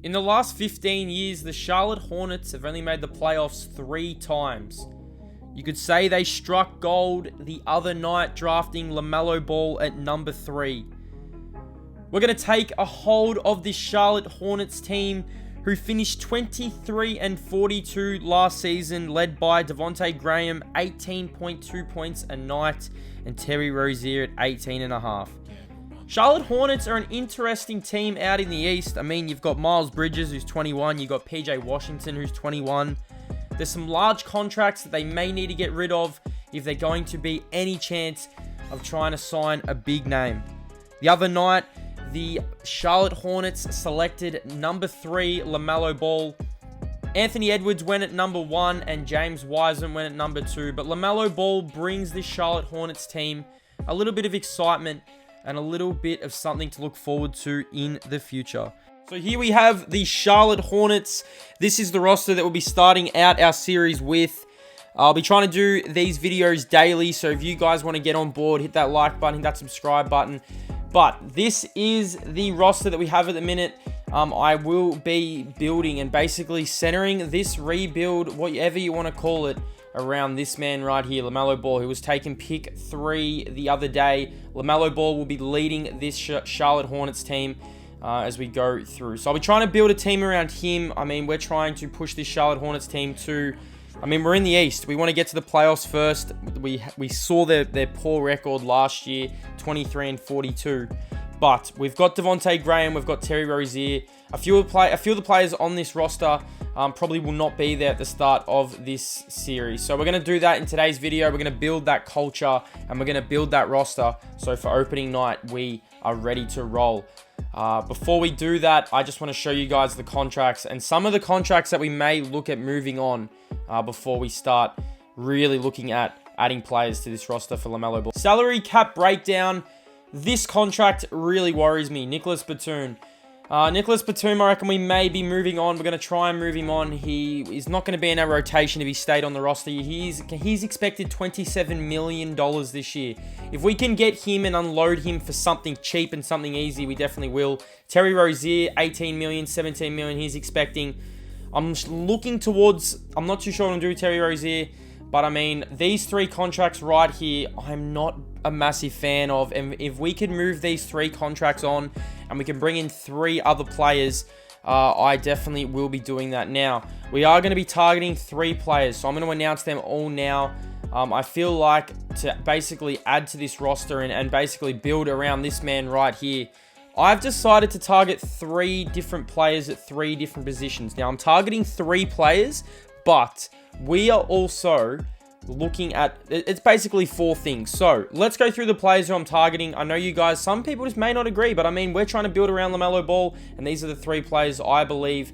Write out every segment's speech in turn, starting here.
In the last 15 years, the Charlotte Hornets have only made the playoffs 3 times. You could say they struck gold the other night drafting Lamelo Ball at number 3. We're going to take a hold of this Charlotte Hornets team who finished 23-42 last season, led by Devontae Graham, 18.2 points a night, and Terry Rozier at 18.5. Charlotte Hornets are an interesting team out in the East. I mean, you've got Miles Bridges, who's 21. You've got PJ Washington, who's 21. There's some large contracts that they may need to get rid of if they're going to be any chance of trying to sign a big name. The other night, the Charlotte Hornets selected number 3, Lamelo Ball. Anthony Edwards went at number 1, and James Wiseman went at number 2. But Lamelo Ball brings this Charlotte Hornets team a little bit of excitement and a little bit of something to look forward to in the future. So here we have the Charlotte Hornets. This is the roster that we'll be starting out our series with. I'll be trying to do these videos daily, so if you guys want to get on board, hit that like button, hit that subscribe button. But this is the roster that we have at the minute. I will be building and basically centering this rebuild, whatever you want to call it, around this man right here, Lamelo Ball, who was taken pick 3 the other day. Lamelo Ball will be leading this Charlotte Hornets team as we go through. So I'll be trying to build a team around him. I mean, we're trying to push this Charlotte Hornets team to... I mean, we're in the East. We want to get to the playoffs first. We saw their poor record last year, 23-42. But we've got Devontae Graham, we've got Terry Rozier. A few of the players on this roster probably will not be there at the start of this series. So we're going to do that in today's video. We're going to build that culture and we're going to build that roster. So for opening night, we are ready to roll. Before we do that, I just want to show you guys the contracts and some of the contracts that we may look at moving on before we start really looking at adding players to this roster for Lamelo Ball. Salary cap breakdown. This contract really worries me. Nicholas Batum. Nicholas Batum, I reckon we may be moving on. We're going to try and move him on. He is not going to be in our rotation if he stayed on the roster. He's expected $27 million this year. If we can get him and unload him for something cheap and something easy, we definitely will. Terry Rozier, $18 million, $17 million he's expecting. I'm looking towards... I'm not too sure what I'm doing with Terry Rozier. But I mean, these 3 contracts right here, I'm not a massive fan of. And if we can move these 3 contracts on and we can bring in 3 other players, I definitely will be doing that. Now, we are going to be targeting 3 players. So I'm going to announce them all now. I feel like to basically add to this roster and basically build around this man right here, I've decided to target 3 different players at 3 different positions. Now, I'm targeting 3 players, but we are also looking at, it's basically 4 things. So let's go through the players who I'm targeting. I know you guys, some people just may not agree, but I mean, we're trying to build around Lamelo Ball, and these are the 3 players I believe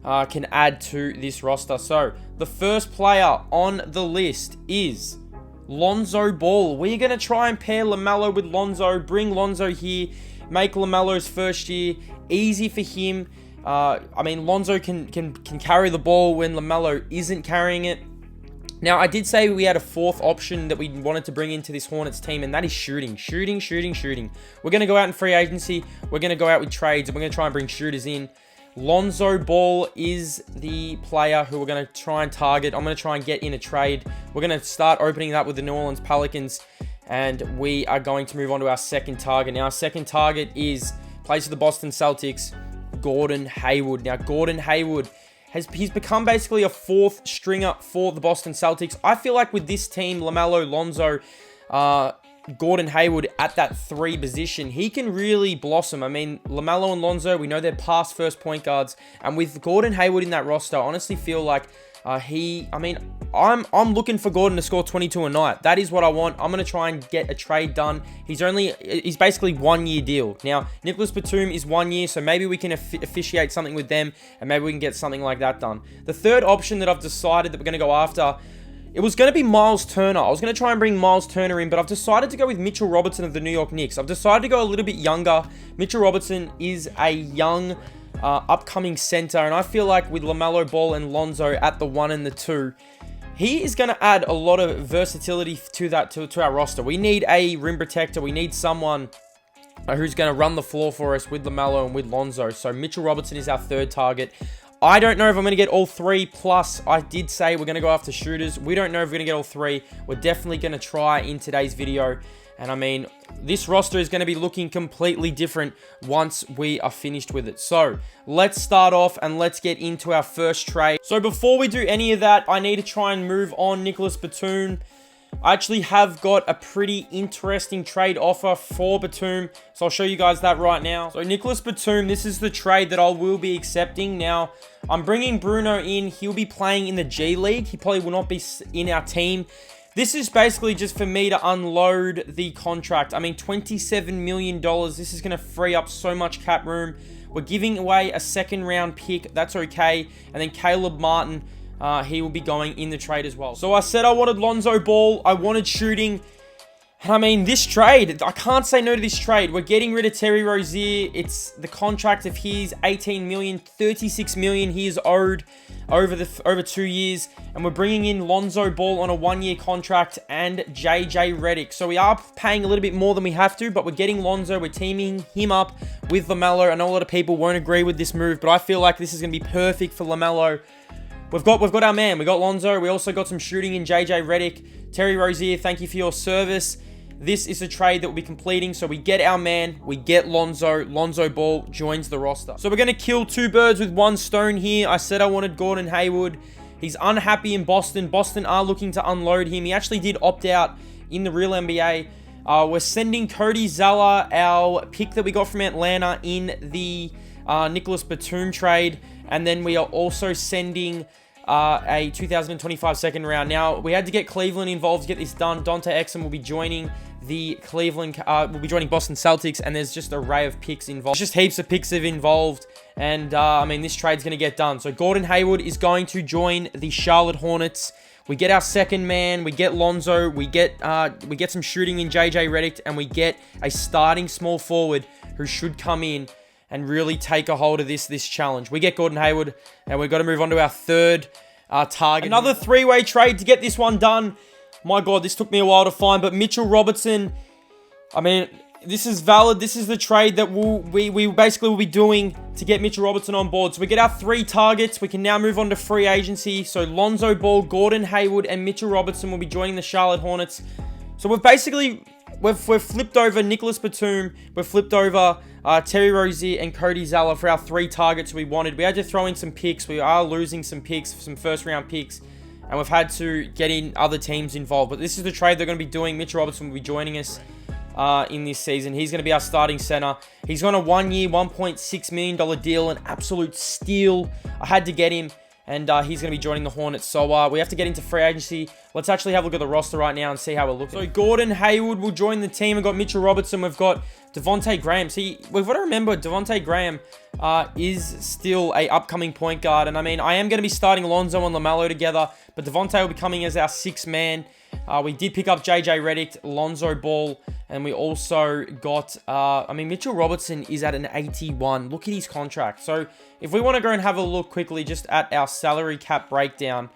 can add to this roster. So the first player on the list is Lonzo Ball. We're going to try and pair Lamelo with Lonzo, bring Lonzo here, make Lamelo's first year easy for him. I mean, Lonzo can carry the ball when Lamelo isn't carrying it. Now, I did say we had a 4th option that we wanted to bring into this Hornets team, and that is shooting. Shooting. We're going to go out in free agency. We're going to go out with trades, and we're going to try and bring shooters in. Lonzo Ball is the player who we're going to try and target. I'm going to try and get in a trade. We're going to start opening that with the New Orleans Pelicans, and we are going to move on to our second target. Now, our second target plays for the Boston Celtics, Gordon Hayward. Now, Gordon Hayward, he's become basically a 4th stringer for the Boston Celtics. I feel like with this team, Lamelo, Lonzo, Gordon Hayward at that 3 position, he can really blossom. I mean, Lamelo and Lonzo, we know they're past first point guards. And with Gordon Hayward in that roster, I honestly feel like I'm looking for Gordon to score 22 a night. That is what I want. I'm going to try and get a trade done. He's basically 1-year deal. Now, Nicholas Batum is 1 year, so maybe we can officiate something with them, and maybe we can get something like that done. The third option that I've decided that we're going to go after, it was going to be Miles Turner. I was going to try and bring Miles Turner in, but I've decided to go with Mitchell Robertson of the New York Knicks. I've decided to go a little bit younger. Mitchell Robertson is a young upcoming center, and I feel like with Lamelo Ball and Lonzo at the 1 and the 2, he is going to add a lot of versatility to our roster. We need a rim protector. We need someone who's going to run the floor for us with Lamelo and with Lonzo. So Mitchell Robertson is our third target. I don't know if I'm going to get all three, plus I did say we're going to go after shooters. We don't know if we're going to get all three. We're definitely going to try in today's video. And I mean, this roster is going to be looking completely different once we are finished with it. So let's start off and let's get into our first trade. So before we do any of that, I need to try and move on Nicholas Batum. I actually have got a pretty interesting trade offer for Batum, so I'll show you guys that right now. So Nicholas Batum, this is the trade that I will be accepting. Now, I'm bringing Bruno in. He'll be playing in the G League. He probably will not be in our team. This is basically just for me to unload the contract. I mean, $27 million. This is going to free up so much cap room. We're giving away a second round pick. That's okay. And then Caleb Martin, he will be going in the trade as well. So I said I wanted Lonzo Ball. I wanted shooting. And I mean, this trade, I can't say no to this trade. We're getting rid of Terry Rozier. It's the contract of his, $18 million, $36 million he is owed over 2 years. And we're bringing in Lonzo Ball on a 1-year contract and JJ Redick. So we are paying a little bit more than we have to, but we're getting Lonzo. We're teaming him up with Lamelo. I know a lot of people won't agree with this move, but I feel like this is going to be perfect for Lamelo. We've got our man. We got Lonzo. We also got some shooting in JJ Redick. Terry Rozier, thank you for your service. This is a trade that we'll be completing. So we get our man. We get Lonzo. Lonzo Ball joins the roster. So we're going to kill two birds with one stone here. I said I wanted Gordon Hayward. He's unhappy in Boston. Boston are looking to unload him. He actually did opt out in the real NBA. We're sending Cody Zeller, our pick that we got from Atlanta in the Nicholas Batum trade. And then we are also sending a 2025 second round. Now, we had to get Cleveland involved to get this done. Dante Exum will be joining the will be joining Boston Celtics, and there's just an array of picks involved. Just heaps of picks have involved, and I mean, this trade's going to get done. So Gordon Hayward is going to join the Charlotte Hornets. We get our second man, we get Lonzo, we get some shooting in JJ Redick, and we get a starting small forward who should come in and really take a hold of this challenge. We get Gordon Hayward, and we've got to move on to our third target. Another three-way trade to get this one done. My God, this took me a while to find, but Mitchell Robertson, I mean, this is valid. This is the trade that we basically will be doing to get Mitchell Robertson on board. So we get our three targets. We can now move on to free agency. So Lonzo Ball, Gordon Hayward, and Mitchell Robertson will be joining the Charlotte Hornets. So we've flipped over Nicholas Batum. We've flipped over Terry Rozier and Cody Zeller for our three targets we wanted. We had to throw in some picks. We are losing some picks, some first round picks. And we've had to get in other teams involved. But this is the trade they're going to be doing. Mitchell Robertson will be joining us in this season. He's going to be our starting center. He's on a 1-year, $1.6 million deal. An absolute steal. I had to get him. And he's going to be joining the Hornets. So we have to get into free agency. Let's actually have a look at the roster right now and see how we're looking. So Gordon Hayward will join the team. We've got Mitchell Robertson. We've got Devontae Graham. See, we've got to remember Devontae Graham is still a upcoming point guard. And I mean, I am going to be starting Lonzo and Lamelo together. But Devontae will be coming as our sixth man. We did pick up JJ Redick, Lonzo Ball, and we also got, Mitchell Robertson is at an 81. Look at his contract. So if we want to go and have a look quickly just at our salary cap breakdown,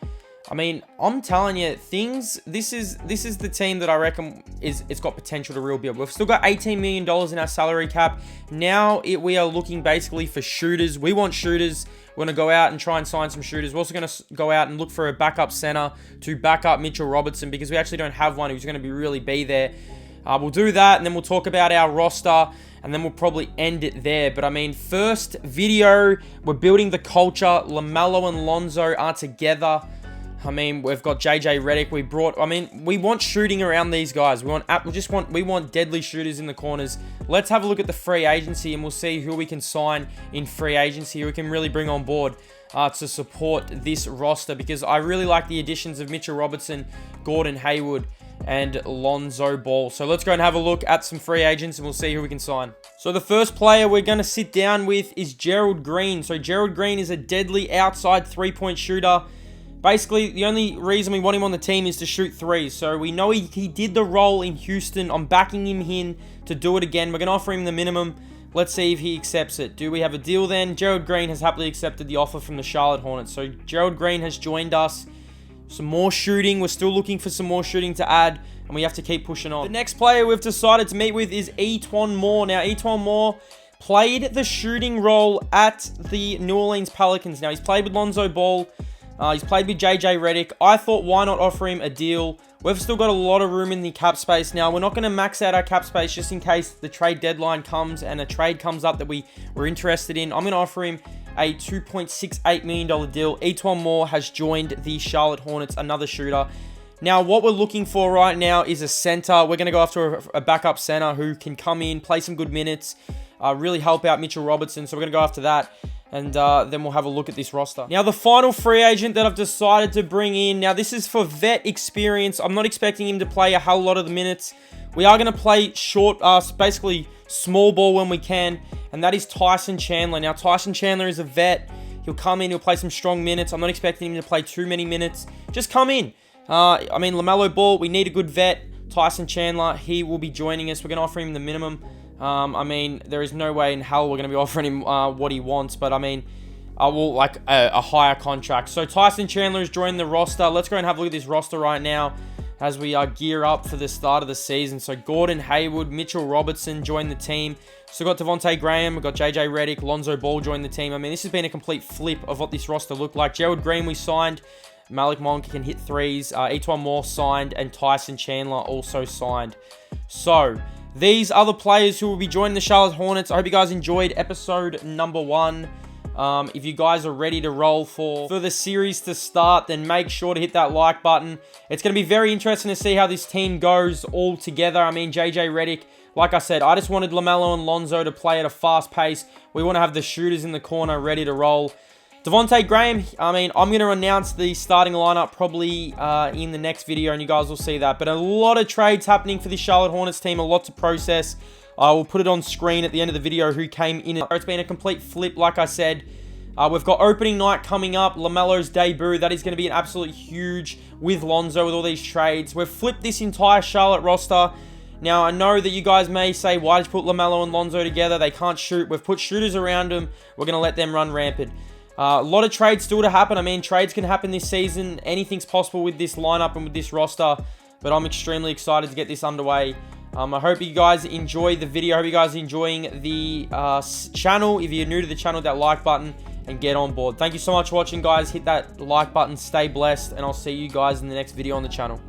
I mean, I'm telling you, this is the team that I reckon it's got potential to real build. We've still got $18 million in our salary cap. Now we are looking basically for shooters. We want shooters. We're going to go out and try and sign some shooters. We're also going to go out and look for a backup center to back up Mitchell Robertson because we actually don't have one who's going to be there. We'll do that, and then we'll talk about our roster, and then we'll probably end it there. But I mean, first video, we're building the culture. Lamelo and Lonzo are together. I mean, we've got JJ Redick. We want shooting around these guys. We want deadly shooters in the corners. Let's have a look at the free agency, and we'll see who we can sign in free agency, who we can really bring on board to support this roster, because I really like the additions of Mitchell Robertson, Gordon Hayward, and Lonzo Ball. So let's go and have a look at some free agents, and we'll see who we can sign. So the first player we're going to sit down with is Gerald Greene. So Gerald Greene is a deadly outside three-point shooter. Basically, the only reason we want him on the team is to shoot threes. So we know he did the role in Houston. I'm backing him in to do it again. We're going to offer him the minimum. Let's see if he accepts it. Do we have a deal then? Gerald Greene has happily accepted the offer from the Charlotte Hornets. So Gerald Greene has joined us. Some more shooting. We're still looking for some more shooting to add. and we have to keep pushing on. The next player we've decided to meet with is EP.1 Moore. Now, EP.1 Moore played the shooting role at the New Orleans Pelicans. Now, he's played with Lonzo Ball. He's played with JJ Redick. I thought, why not offer him a deal? We've still got a lot of room in the cap space. Now, we're not going to max out our cap space just in case the trade deadline comes and a trade comes up that we're interested in. I'm going to offer him a $2.68 million deal. EP.1 Moore has joined the Charlotte Hornets, another shooter. Now, what we're looking for right now is a center. We're going to go after a backup center who can come in, play some good minutes, really help out Mitchell Robertson. So we're going to go after that. And then we'll have a look at this roster. Now, the final free agent that I've decided to bring in. Now, this is for vet experience. I'm not expecting him to play a whole lot of the minutes. We are going to play short, basically small ball when we can. And that is Tyson Chandler. Now, Tyson Chandler is a vet. He'll come in. He'll play some strong minutes. I'm not expecting him to play too many minutes. Just come in. I mean, Lamelo Ball, we need a good vet. Tyson Chandler, he will be joining us. We're going to offer him the minimum. I mean, there is no way in hell we're going to be offering him what he wants, but I mean, I will like a higher contract. So Tyson Chandler has joined the roster. Let's go and have a look at this roster right now as we gear up for the start of the season. So Gordon Hayward, Mitchell Robertson joined the team. So we've got Devontae Graham, we've got JJ Redick, Lonzo Ball joined the team. I mean, this has been a complete flip of what this roster looked like. Gerald Greene we signed. Malik Monk can hit threes. EP.1 Moore signed, and Tyson Chandler also signed. So these are the players who will be joining the Charlotte Hornets. I hope you guys enjoyed episode number 1. If you guys are ready to roll for the series to start, then make sure to hit that like button. It's going to be very interesting to see how this team goes all together. I mean, JJ Redick, like I said, I just wanted Lamelo and Lonzo to play at a fast pace. We want to have the shooters in the corner ready to roll. Devontae Graham, I mean, I'm going to announce the starting lineup probably in the next video, and you guys will see that. But a lot of trades happening for the Charlotte Hornets team, a lot to process. I will put it on screen at the end of the video who came in. It's been a complete flip, like I said. We've got opening night coming up, Lamelo's debut. That is going to be an absolute huge with Lonzo with all these trades. We've flipped this entire Charlotte roster. Now, I know that you guys may say, why did you put Lamelo and Lonzo together? They can't shoot. We've put shooters around them. We're going to let them run rampant. A lot of trades still to happen. I mean, trades can happen this season. Anything's possible with this lineup and with this roster. But I'm extremely excited to get this underway. I hope you guys enjoy the video. I hope you guys are enjoying the channel. If you're new to the channel, hit that like button and get on board. Thank you so much for watching, guys. Hit that like button. Stay blessed. And I'll see you guys in the next video on the channel.